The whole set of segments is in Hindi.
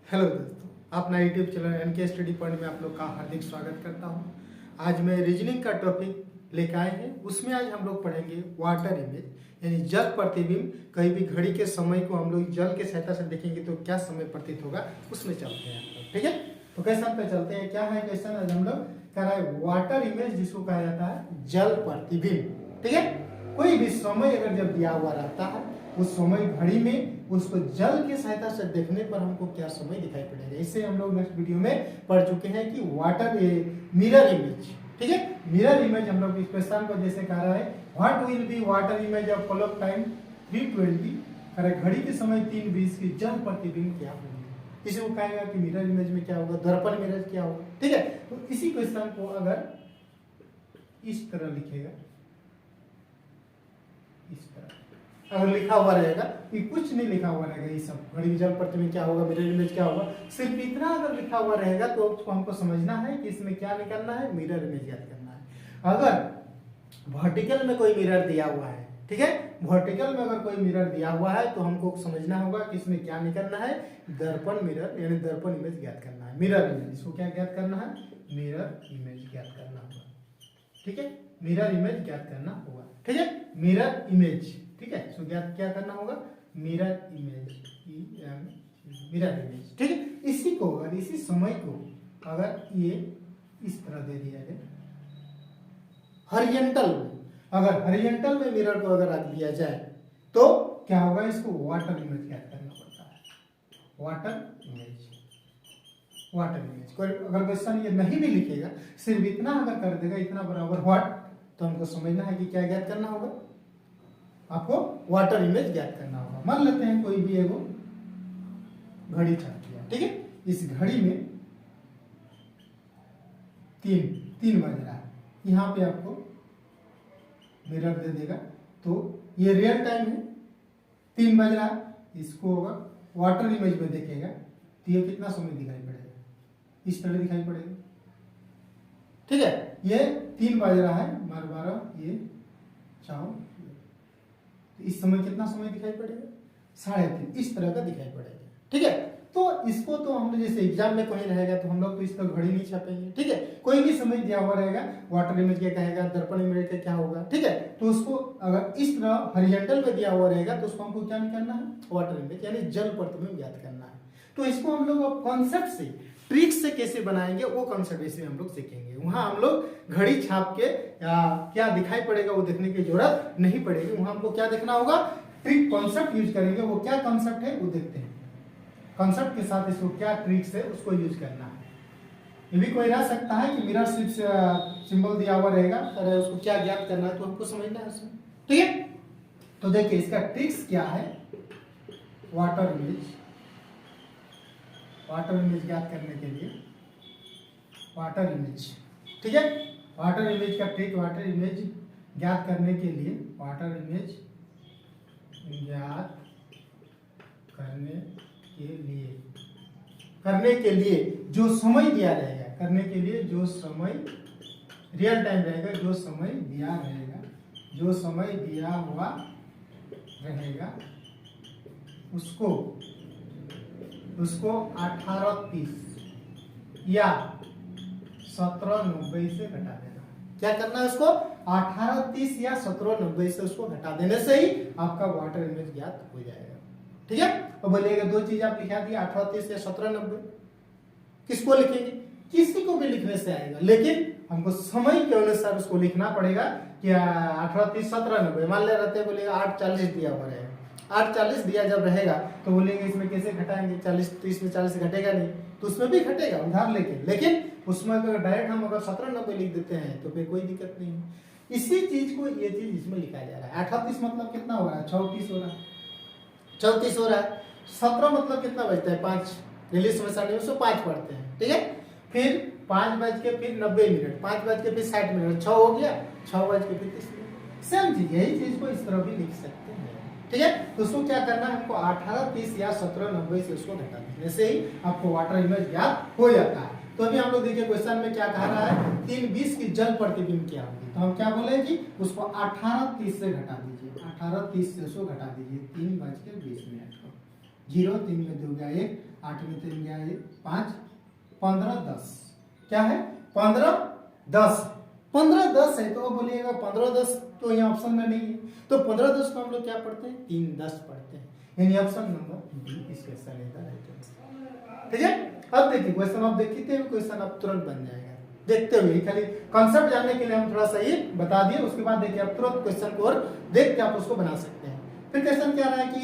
हेलो दोस्तों, अपना YouTube channel NK study point में आप लोग का हार्दिक स्वागत करता हूं। आज मैं रीजनिंग का टॉपिक लेकर आए हैं। उसमें आज हम लोग पढ़ेंगे वाटर इमेज यानी जल प्रतिबिंब। कहीं भी घड़ी के समय को हम लोग जल के सहायता से देखेंगे तो क्या समय प्रतीत होगा, उसमें चलते हैं हम लोग। ठीक है, तो क्वेश्चन पे चलते हैं। क्या है क्वेश्चन? आज हम लोग कर रहे हैं वाटर इमेज, जिसको कहा जाता है जल प्रतिबिंब। ठीक है, कोई भी समय अगर जब दिया हुआ रहता है उस समय घड़ी में उसको जल की सहायता से देखने पर हमको क्या समय दिखाई पड़ेगा। इससे हम लोग नेक्स्ट वीडियो में पढ़ चुके हैं कि वाटर मिरर इमेज। ठीक है, मिरर इमेज हम लोग इस क्वेश्चन को जैसे कह रहा है what will be water image of clock time 3:20, घड़ी के समय 3:20 की जल प्रतिबिंब क्या होगी। इसे वो कहेगा कि मिरर इमेज में क्या होगा, दर्पण मिरर क्या होगा। ठीक है, तो इसी क्वेश्चन को अगर इस तरह लिखेगा, इस तरह अगर लिखा हुआ रहेगा, कि कुछ नहीं लिखा हुआ रहेगा, ये सब घड़ी जल प्रतिबिंब क्या होगा, मिरर इमेज क्या होगा, सिर्फ इतना अगर लिखा हुआ रहेगा तो उसको हमको समझना है कि इसमें क्या निकलना है, मिरर इमेज याद करना है। अगर वर्टिकल में कोई मिरर दिया हुआ है, ठीक है, वर्टिकल में अगर कोई मिरर दिया हुआ है तो हमको समझना होगा कि इसमें क्या निकलना है, दर्पण मिरर यानी दर्पण इमेज ज्ञात करना है। मिरर इमेज, इसको क्या ज्ञात करना है, मिरर इमेज ज्ञात करना होगा। ठीक है, मिरर इमेज ज्ञात करना होगा। ठीक है, मिरर इमेज, ठीक है, सो ज्ञात क्या करना होगा, मिरर इमेज, मिरर इमेज। ठीक है, इसी को अगर इसी समय को अगर ये इस तरह दे दिया जाए हॉरिजॉन्टल में, अगर हॉरिजॉन्टल में मिरर को अगर रख दिया जाए तो क्या होगा, इसको वाटर इमेज ज्ञात करना पड़ता है। Water image, water image. अगर क्वेश्चन ये नहीं भी लिखेगा, सिर्फ इतना अगर कर देगा, इतना बराबर व्हाट, तो हमको समझना है कि क्या ज्ञात करना होगा, आपको वाटर इमेज ज्ञात करना होगा। मान लेते हैं कोई भी एगो घड़ी छाप दिया, ठीक है, इस घड़ी में 3 बज रहा है, यहाँ पे आपको मिरर दे देगा तो ये रियल टाइम है, 3 बज रहा है, इसको अगर वाटर इमेज में देखेगा तो ये कितना समय दिखाई पड़ेगा, इस तरह दिखाई पड़ेगा। ठीक है, ये 3 बज रहा है, 12 ये 4, इस समय कितना समय दिखाई पड़ेगा, 3:30, इस तरह का दिखाई पड़ेगा। ठीक है, तो इसको तो हम जैसे एग्जाम में कहीं रहेगा तो हम लोग तो इस तरह घड़ी नहीं छापेंगे। ठीक है, कोई भी समय दिया हुआ रहेगा, वाटर इमेज क्या कहेगा, दर्पण इमेज का क्या होगा। ठीक है, तो उसको अगर इस तरह हॉरिजॉन्टल में दिया हुआ रहेगा तो उसको हमको क्या निकालना है, वाटर इमेज यानी जल प्रतिबिंब ज्ञात करना है। तो इसको हम लोग कॉन्सेप्ट से, ट्रिक से कैसे बनाएंगे वो कॉन्सेप्ट इसमें हम लोग सीखेंगे। वहां हम लोग घड़ी छाप के क्या दिखाई पड़ेगा वो देखने की जरूरत नहीं पड़ेगी। वहां हमको क्या देखना होगा, ट्रिक कॉन्सेप्ट यूज करेंगे। वो क्या कॉन्सेप्ट है वो देखते हैं, कॉन्सेप्ट के साथ इसको क्या ट्रिक्स है उसको यूज करना है। ये भी कोई रह सकता है कि मिरर सिंबल दिया हुआ रहेगा, अरे उसको क्या ज्ञात करना है तो हमको समझना है उसमें। ठीक है, तो देखिए इसका ट्रिक्स क्या है, वाटर इमेज, वाटर इमेज ज्ञात करने के लिए वाटर इमेज। ठीक है, वाटर इमेज का ट्रिक, वाटर इमेज ज्ञात करने के लिए, वाटर इमेज ज्ञात करने के लिए जो समय दिया रहेगा, करने के लिए जो समय रियल टाइम रहेगा, जो समय दिया रहेगा, जो समय दिया हुआ रहेगा उसको 18:30 या 17:90 से घटा देना। क्या करना है, उसको 18:30 या 17:90 से उसको घटा देने से ही आपका वाटर इमेज ज्ञात हो जाएगा। ठीक है, तो बोलिएगा 2 चीज आप लिखा दिया, 18:30 या 17:90, किसको लिखेंगे, किसी को भी लिखने से आएगा, लेकिन हमको समय के अनुसार उसको लिखना पड़ेगा कि 18:30 17:90। मान ले रहते हैं, बोलेगा 8:40 दिया हुआ रहेगा, 8:40 दिया जब रहेगा तो बोलेंगे इसमें कैसे घटाएंगे, 40-30 में 40 घटेगा नहीं, तो उसमें भी घटेगा उधार लेके, लेकिन उसमें अगर डायरेक्ट हम अगर 17:90 लिख देते हैं तो फिर कोई दिक्कत नहीं है। इसी चीज को, ये चीज इसमें लिखा जा रहा है। 38 मतलब कितना हो रहा है, 34 हो रहा है, 34 हो रहा है। 17 मतलब कितना बजता है, 5, इंग्लिश में 5 पढ़ते हैं। ठीक है, फिर 5 बज के फिर 90 मिनट, 5 बज के फिर 60 मिनट, 6 हो गया, 6 बज के फिर 30 मिनट, सेम चीज, यही चीज को इस तरह भी लिख सकते हैं। ठीक है, तो उसको क्या करना है, हमको 18:30 या 17:90 से उसको घटा देने से ही आपको वाटर इमेज ज्ञात हो जाता है। तो अभी हम लोग देखिए क्वेश्चन में क्या कह रहा है, 3:20 की जल प्रतिबिंब क्या होगी, तो हम क्या बोले कि उसको 18:30 से घटा दीजिए, 18:30 से उसको घटा दीजिए 3:20 को, 0 3 में 2 गया 1, 8 में 3 गया ये 5, 15 10 क्या है 15 10 15 10 है, तो वो बोलिएगा 15 10 तो यहाँ ऑप्शन में नहीं है, तो 15 10 को हम लोग क्या पढ़ते हैं 3 10 पढ़ते हैं, यानी ऑप्शन नंबर डी इस क्वेश्चन का राइट आंसर। ठीक है, अब देखिए क्वेश्चन आप देखते हैं, क्वेश्चन अब तुरंत बन जाएगा देखते हुए, खाली कॉन्सेप्ट जानने के लिए हम थोड़ा सा ये बता दिए, उसके बाद देखिए आप तुरंत क्वेश्चन को और देख के आप उसको बना सकते हैं। फिर क्वेश्चन क्या रहा है कि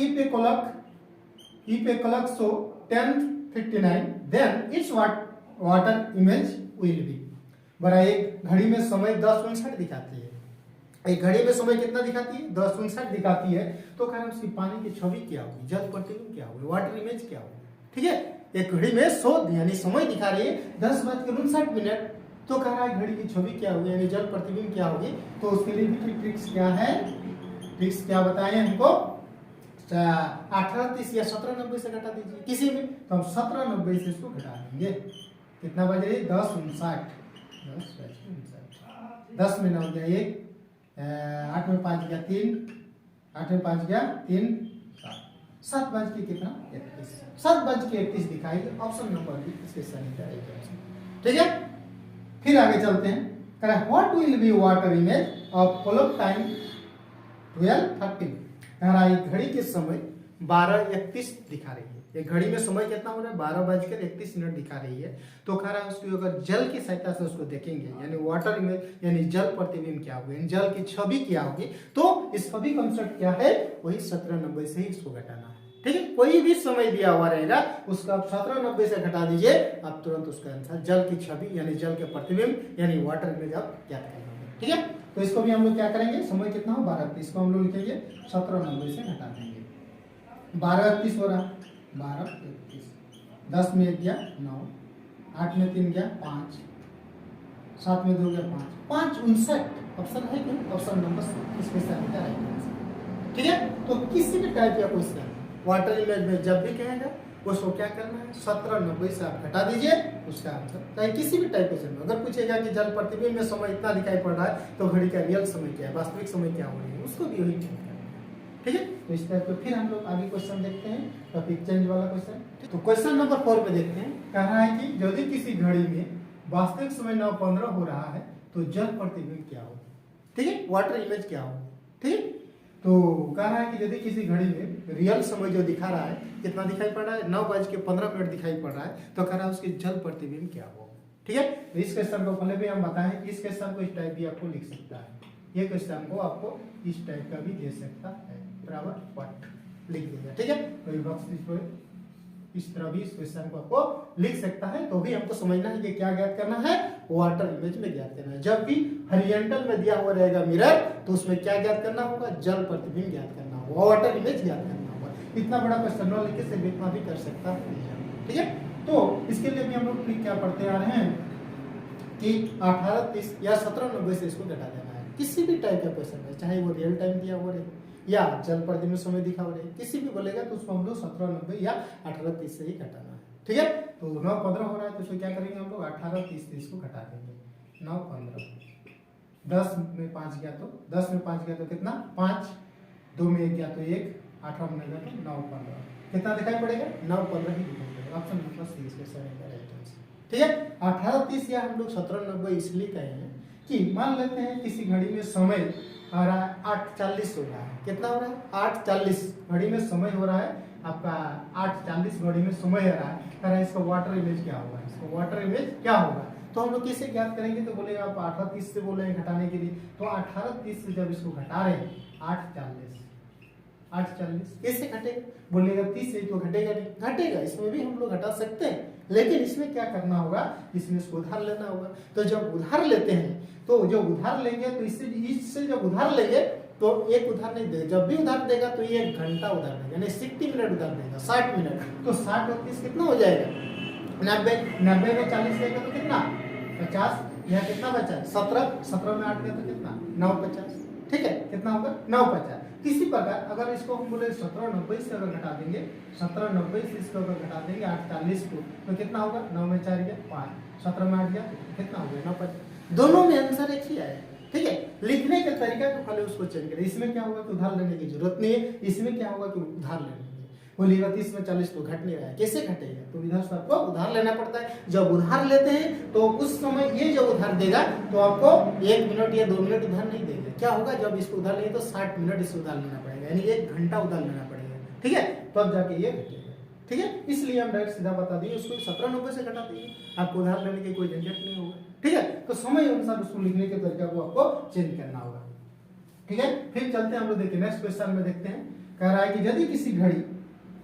if a clock show 10:59 then its water image will be, बड़ा एक घड़ी में समय 10:59 दिखाती है, एक घड़ी में समय कितना दिखाती है 10:59 दिखाती है, तो कारण उसकी पानी की छवि क्या होगी, जल प्रतिबिंब क्या होगी, वाटर इमेज क्या होगी। ठीक है, एक घड़ी में 100 यानी समय दिखा रही है 10:59, तो कह रहा है घड़ी की छवि क्या होगी यानी जल प्रतिबिंब क्या होगी, तो उसके लिए भी ट्रिक्स क्या है, ट्रिक्स क्या बताए हमको 18 30 या 17 90 से घटा दीजिए किसी में, तो हम 17 90 से इसको घटा देंगे, कितना बज रही है 10:59 10 में 9 गया 1, 8 में 5 गया 3, 8 में 5 गया 3 7 बज के कितना 31, 7 बज के 31 दिखाएगी, ऑप्शन नंबर बी इसके सही का राइट आंसर। ठीक है, फिर आगे चलते हैं, कह रहा है what will be water image of clock time 12:30, कह रहा है घड़ी के समय 12:31 दिखा रही है, एक घड़ी में समय कितना हो रहा है 12:31 दिखा रही है, तो कह रहा है उसको अगर जल की सहायता से उसको देखेंगे यानी वाटर इमेज यानी जल प्रतिबिंब क्या होगी, जल की छवि क्या होगी, तो इस छवि कंसेप्ट क्या है वही 17 90 से ही इसको घटाना है। ठीक है, कोई भी समय दिया हुआ रहेगा उसका आप 17 90 से घटा दीजिए, आप तुरंत उसका आंसर जल की छवि यानी जल के प्रतिबिंब यानी वाटर इमेज आप ज्ञात कर लेंगे। ठीक है, तो इसको भी हम लोग क्या करेंगे, समय कितना हो 12:31, इसको हम लोग लिखेंगे 17 90 से घटा देंगे, 12:31 हो रहा 12:31, 10 में 1 गया 9, 8 में 3 गया 5, 7 में 2 गया 5, 5:59 ऑप्शन है क्या, ऑप्शन नंबर सी इसमें से आएगा राइट आंसर। ठीक है, तो किसी भी टाइप का क्वेश्चन वाटर इमेज में जब भी कहेगा उसको क्या करना है 17 90 से आप घटा दीजिए उसका आंसर, चाहे किसी भी टाइप क्वेश्चन में अगर पूछेगा कि जल प्रतिबिंब में समय इतना दिखाई पड़ रहा है तो घड़ी का रियल समय क्या है, वास्तविक समय क्या हो रही है, उसको भी वही चेंज करना है। ठीक है, तो इस टाइप को फिर हम लोग आगे क्वेश्चन देखते हैं, टॉपिक चेंज वाला क्वेश्चन। तो क्वेश्चन नंबर 4 पे देखते हैं, कह रहा है कि यदि किसी घड़ी में वास्तविक समय 9:15 हो रहा है तो जल प्रतिबिंब क्या हो। ठीक है, वाटर इमेज क्या हो। ठीक है, तो कह रहा है कि यदि किसी घड़ी में रियल समय जो दिखा रहा है कितना दिखाई पड़ रहा है 9:15 दिखाई पड़ रहा है, तो कह रहा है उसकी जल प्रतिबिंब क्या हो। ठीक है, तो इस क्वेश्चन को पहले भी हम बताएं, इस क्वेश्चन को इस टाइप भी आपको लिख सकता है, ये क्वेश्चन को आपको इस टाइप का भी दे सकता है, बराबर व्हाट लिख देगा। ठीक है, तो बॉक्स इस तरह भी इस क्वेश्चन को आपको लिख सकता है, तो भी हमको समझना है कि क्या ज्ञात करना है, वाटर इमेज में ज्ञात करना है। जब भी हॉरिजॉन्टल में दिया हुआ रहेगा मिरर तो उसमें क्या ज्ञात करना होगा, जल प्रतिबिंब ज्ञात करना होगा, वाटर इमेज ज्ञात करना होगा। इतना बड़ा क्वेश्चन न लिखे से इतना भी कर सकता है। ठीक है, तो इसके लिए भी हम लोग क्या पढ़ते आ रहे हैं कि 18 30 या 17 90 से इसको घटा देना है, किसी भी टाइप का क्वेश्चन है, चाहे वो रियल टाइम दिया हुआ रहे या जल प्रतिबिंब समय दिखा हो रहे, किसी भी बोलेगा तो उसको हम लोग 17 90 या 18 30 से ही घटाना है। ठीक है, तो 9:15 हो रहा है तो इसको क्या करेंगे हम लोग 18 30 से इसको घटा देंगे, 9:15, 10 में 5 गया तो 10 में 5 गया तो कितना 5, 2 में 1 गया तो 1, 18 में गया तो 9:15, कितना दिखाई पड़ेगा 9:15 ही दिखाई पड़ेगा, ऑप्शन नंबर सी इसके सही का राइट आंसर। ठीक है, 18 30 या हम लोग 17 90 इसलिए कहे हैं कि मान लेते हैं किसी घड़ी में समय आ रहा है 8:40 हो रहा है, कितना हो रहा है 8:40 घड़ी में समय हो रहा है आपका 8:40 घड़ी में समय आ रहा है, कह रहा है इसका वाटर इमेज क्या होगा, इसका वाटर इमेज क्या होगा, तो हम लोग कैसे ज्ञात करेंगे, तो बोलेगा आप 18 30 से बोले हैं घटाने के लिए, तो 18 30 से जब इसको घटा रहे हैं 8:40 कैसे घटेगा, बोलेगा 30 से तो घटेगा नहीं, घटेगा, इसमें भी हम लोग घटा सकते हैं, लेकिन इसमें क्या करना होगा, इसमें इसको उधार लेना होगा। तो जब उधार लेते हैं तो जो उधार लेंगे तो इससे जब उधार लेंगे तो एक उधार नहीं देगा, जब भी उधार देगा तो ये 1 घंटा उधार देगा, यानी 60 मिनट उधार देगा, 60 मिनट, तो 60 और 30 कितना हो जाएगा 90 में 40 देगा तो कितना 50, यहाँ कितना बचा 17 में 8 गया तो कितना 9:50, ठीक है, कितना होगा 9:50। इसी प्रकार अगर इसको हम बोले 17 90 से अगर घटा देंगे 17 90 से इसको अगर घटा देंगे 8:40 को तो कितना होगा 9 में 4 गया 5, 17 में 8 गया कितना हो गया 9:50, दोनों में आंसर एक ही आया। ठीक है, लिखने के तरीका को खाली उसको चेंज करें, इसमें क्या होगा कि उधार लेने की जरूरत नहीं है, इसमें क्या होगा कि उधार लेने की, बोलिएगा 30 में 40 तो घट नहीं रहा है, कैसे घटेगा? तो इधर से आपको उधार लेना पड़ता है। जब उधार लेते हैं तो उस समय ये जब उधार देगा तो आपको 1 मिनट या 2 मिनट उधार नहीं देगा। क्या होगा, जब इसको उधार लेंगे तो 60 मिनट इसको उधार लेना पड़ेगा, यानी 1 घंटा उधार लेना पड़ेगा, ठीक है, तब जाके ये घटेगा, ठीक है। इसलिए हम डायरेक्ट सीधा बता दिए उसको 1790 से घटा दिए, आपको उधार लेने की कोई झंझट नहीं होगा, ठीक है। तो समय अनुसार उसको लिखने के तरीका को आपको चेंज करना होगा, ठीक है। फिर चलते हैं हम लोग, देखिए नेक्स्ट क्वेश्चन में देखते हैं। कह रहा है कि यदि किसी घड़ी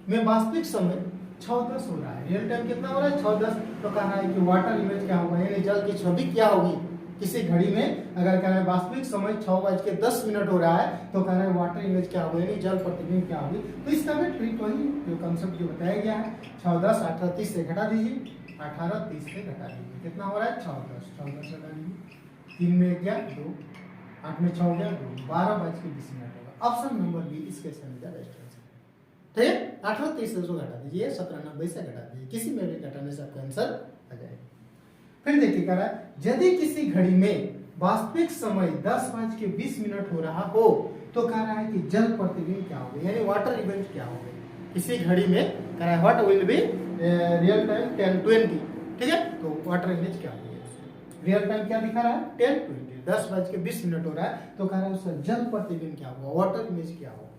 में वास्तविक समय 6:10 हो रहा है, रियल टाइम कितना हो रहा है 6:10, तो कह रहा है कि वाटर इमेज क्या होगा, यानी जल की छवि क्या होगी किसी घड़ी में। अगर कह रहा है वास्तविक समय 6:10 हो रहा है तो कह रहा है वाटर इमेज क्या होगी, यानी जल प्रतिबिंब क्या होगी। तो इसका भी ट्रिक वही जो कंसेप्ट जो बताया गया है, 6:10 18:30 से घटा दीजिए, 18:30 से घटा दीजिए, कितना हो रहा है 6:10 घटा दीजिए, 3 में 1 2, 8 में 6 हो गया 2, 12:20 होगा। ऑप्शन नंबर बी इसके सही का बेस्ट आंसर, ठीक है। 18:30 से उसको घटा दीजिए, 17:90 से घटा दीजिए, किसी में भी घटाने से आपका आंसर आ जाएगा। फिर देखिए कह रहा है यदि किसी घड़ी में वास्तविक समय 10:20 हो रहा हो तो कह रहा है कि जल प्रतिबिंब क्या होगा, यानी वाटर इमेज क्या होगा किसी घड़ी में। कह रहा है what will be real time 10:20, ठीक है। तो वाटर इमेज क्या होगी, रियल टाइम क्या दिखा रहा है 10:20, 10:20 हो रहा है, तो कह रहा है उसका जल प्रतिबिंब क्या होगा, वाटर इमेज क्या होगा।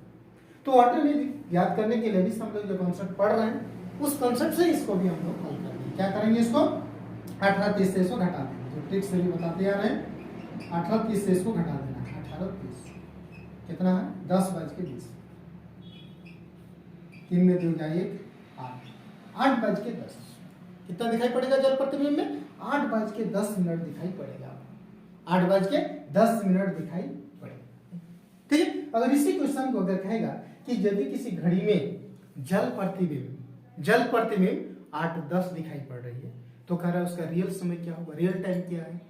तो वाटर इमेज याद करने के लिए भी हम लोग जो कॉन्सेप्ट पढ़ रहे हैं उस कॉन्सेप्ट से इसको भी हम लोग हल करेंगे। क्या करेंगे, इसको 18:30 से इसको घटा देंगे, जो ट्रिक से भी बताते आ रहे हैं। 18:30 से इसको घटा देना है, 18:30 कितना है 10:20, 3 में 2 जाए 8, 8:10 कितना दिखाई पड़ेगा जल प्रतिबिंब में, 8:10 दिखाई पड़ेगा, 8:10 दिखाई पड़ेगा, ठीक है। अगर इसी क्वेश्चन को अगर कहेगा कि यदि किसी घड़ी में जल प्रतिबिंब 8:10 दिखाई पड़ रही है तो कह रहा है उसका रियल समय क्या होगा, रियल टाइम क्या है,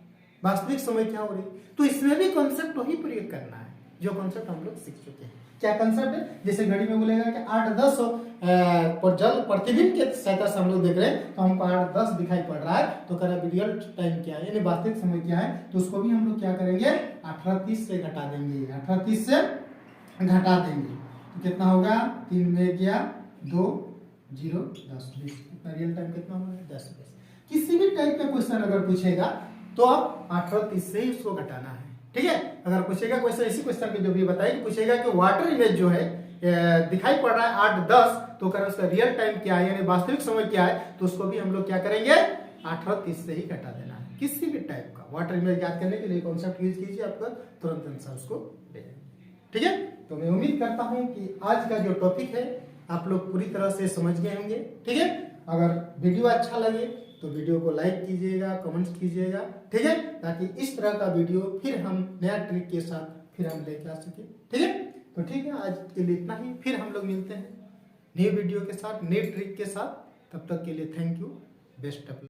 वास्तविक समय क्या हो रही है। तो इसमें भी कॉन्सेप्ट वही प्रयोग करना है जो कॉन्सेप्ट हम लोग सीख चुके हैं। क्या कॉन्सेप्ट है, जैसे घड़ी में बोलेगा कि 8:10 पर जल प्रतिबिंब के सहायता से हम लोग देख रहे हैं तो हमको 8:10 दिखाई पड़ रहा है, तो कह रहा है रियल टाइम क्या है, यानी वास्तविक समय क्या है। तो उसको भी हम लोग क्या करेंगे 18:30 से घटा देंगे, 18:30 से घटा देंगे, तो कितना होगा 3 में गया 2 0 10 20, कितना रियल टाइम कितना होगा 10 20। किसी भी टाइप का क्वेश्चन अगर पूछेगा तो आप 18:30 से ही उसको घटाना है, ठीक है। अगर पूछेगा क्वेश्चन, इसी क्वेश्चन के जो भी बताइए, पूछेगा कि वाटर इमेज जो है दिखाई पड़ रहा है 8:10, तो कर उसका रियल टाइम क्या है, यानी वास्तविक समय क्या है, तो उसको भी हम लोग क्या करेंगे 18:30 से ही घटा देना है। किसी भी टाइप का वाटर इमेज याद करने के लिए कॉन्सेप्ट यूज कीजिए, आपका तुरंत आंसर उसको दे जाएंगे, ठीक है। तो मैं उम्मीद करता हूं कि आज का जो टॉपिक है आप लोग पूरी तरह से समझ गए होंगे, ठीक है। अगर वीडियो अच्छा लगे तो वीडियो को लाइक कीजिएगा, कमेंट्स कीजिएगा, ठीक है, ताकि इस तरह का वीडियो फिर हम नया ट्रिक के साथ फिर हम लेके आ सके, ठीक है। तो ठीक है, आज के लिए इतना ही, फिर हम लोग मिलते हैं नए वीडियो के साथ, नए ट्रिक के साथ। तब तक के लिए thank you, best of luck.